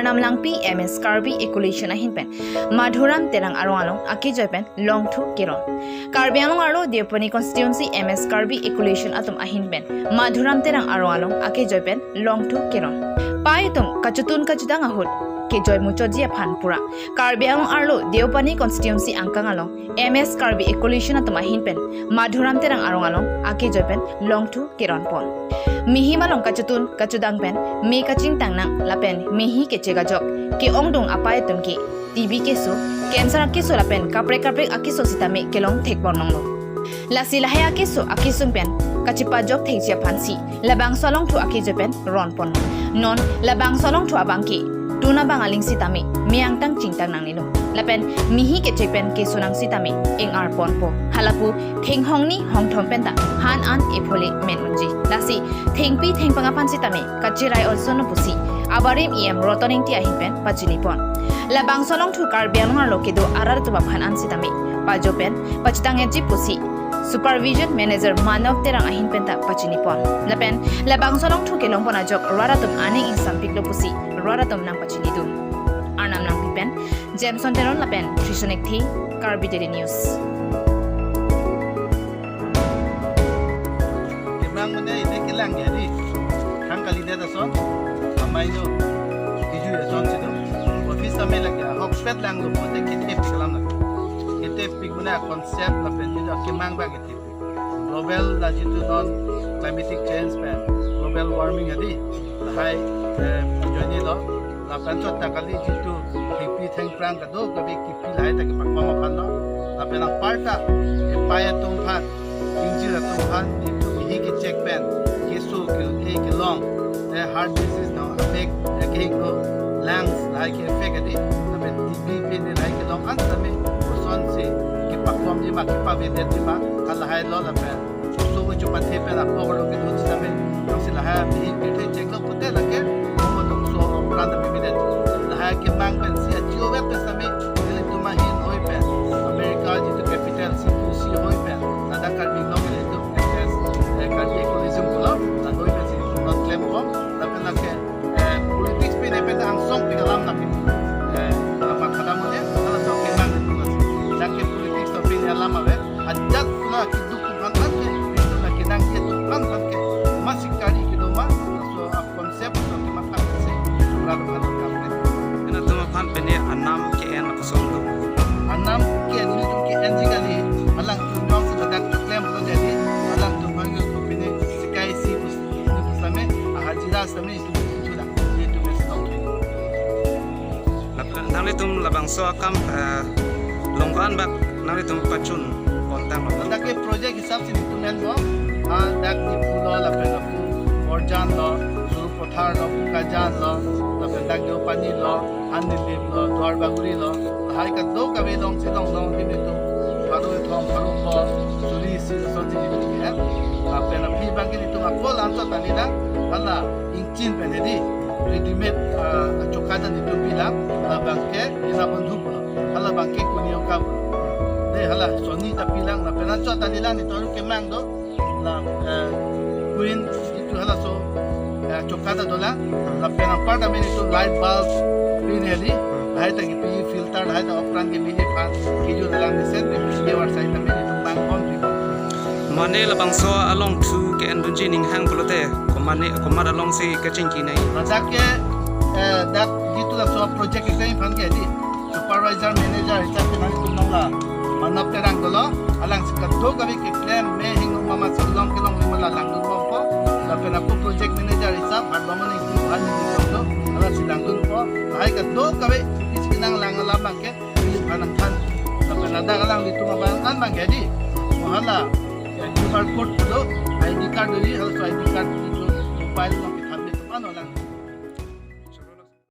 Arnam langpi MS Karbi Ecolution ahinpen Madhuram terang arong along aki joypen alongthu keron. Karbi along Arlo Deopani Constituency MS Karbi Ecolution Atum ahinpen Madhuram terang arong along aki joypen alongthu keron. Pai tum kacutun kacudang ahut ke joy mucho jia phan pura. Karbi along Arlo Deopani Constituency angkang along MS Karbi Ecolution Atum ahinpen Madhuram terang arong along aki joypen alongthu keron pon. Mihi malong kacutun kacudang pen me kacing tangnang lapen mihi ke cegajok ke ongdong apai tumki TB keso cancer keso lapen kaprek akiso sitame kelong thekbon nonglo lasi lahaya keso akisung pen kachipajok thekjia phansi labang solong thu akijepen ron pon non labang solong thu abangki tuna bangaling sitame miang tang cingtang nang nino lapen mihi ke cepen keso nang sitame eng ar pon po halapu theng hongni hong thom pen ta han an ephole men unji lasi thengpi thengpangapan sitame kachirai also no pusi abarim rotoning ti ahin pen pachini pon labang solong thu Karbi along Arlo kedo arar tu baphan an sitame pajopen pachitang eji pusi supervision manager manok terang ahin pen ta pachini pon lapen labang solong thu kelong pon ajok raratum aning insampik lo pusi raratum nang pachini dum arnam nang pipen Jameson teron lapen trisonek thi Karbi Daily News. Mana ini kilang jadi kan kali dia tahu amai itu kiju ya soal itu office kami lagi hokpet lang lu mau kita pikirkan lagi kita pikirkan konsep lapen itu kemang bagi kita global lagi itu non climatic change pen global warming jadi lahai jadi lo lapen tu tak kali itu hippie thang perang kado kami kipi lahai tak kipak mama pano lapen ang parta paya tumpat injil tumpat ke check pen keso ke long heart disease now affect ke ko lungs like effect adi tabe TB pin like long an tabe son se ke pakkom ni ma ke pa be de ma kala hai lo la pe so wo chu pathe pe la ko lo ke do tabe no se la ha bi ke check lo putte la ke mo to so pra da be de la ha ke mang pen se jo web pe tabe ele to ma hin oi pe America ji to capital CQC oi pe ada ka bi lo ke to Karbi Ecolution pula, dan doi masih not claim kok, tapi nak politics pun dapat langsung di dalam tapi dalam kadang mana, kalau sok kemang itu nak politics tapi di dalam apa, ajat pula kita tukan lagi, itu nak kita tukan lagi, masih kali kita mah, so konsep so kita makan sih, berada pada kampung. Kena tu makan peni anam KN apa solo? Anam KN itu KN jika ni, malang tu nyong sebedak claim belum jadi, malang tu panggil Sami itu sudah itu mesti nang litum labang so akam longkan bak nang litum pacun kontang lo dak project hisab sini itu men lo dak di pulo la pena pu orjan lo suru pothar lo kajan lo la dak Deopani lo anilip lo dwar baguri lo hai ka do ka be long silong long din itu baru thom baru ko suri si so ji ni ha la pena phi bangki itu ko lanso tani dak ala incin penedi readymade chokada itu bilang bangke ina bandhu pula ala bangke kunio ka de hala soni ta bilang na pena chota nilan itu kemang do la queen itu hala so chokada dola la pena pada men itu light bulb pineli hai ta ki filter hai ta opran ke mini pan kijo dalam deset de war sai ta men itu bang kon mane labang so along thu ke endunji ning hang pulote komada long si kacing kinai Masak ke dak gitu lah soal project kita ini kan jadi supervisor manager itu kan itu nongla manap terang dulu alang sekat do kami ke claim me hingu mama sebelum kelong lima lalang dulu po tapi aku project manager hisap ada mana itu ada di situ ada sidang dulu po hai ke do kami iskinang lang lamang ke anak kan tapi nada kalang itu mabalan bang jadi mahala QR code dulu ID card dulu harus ID card itu mobile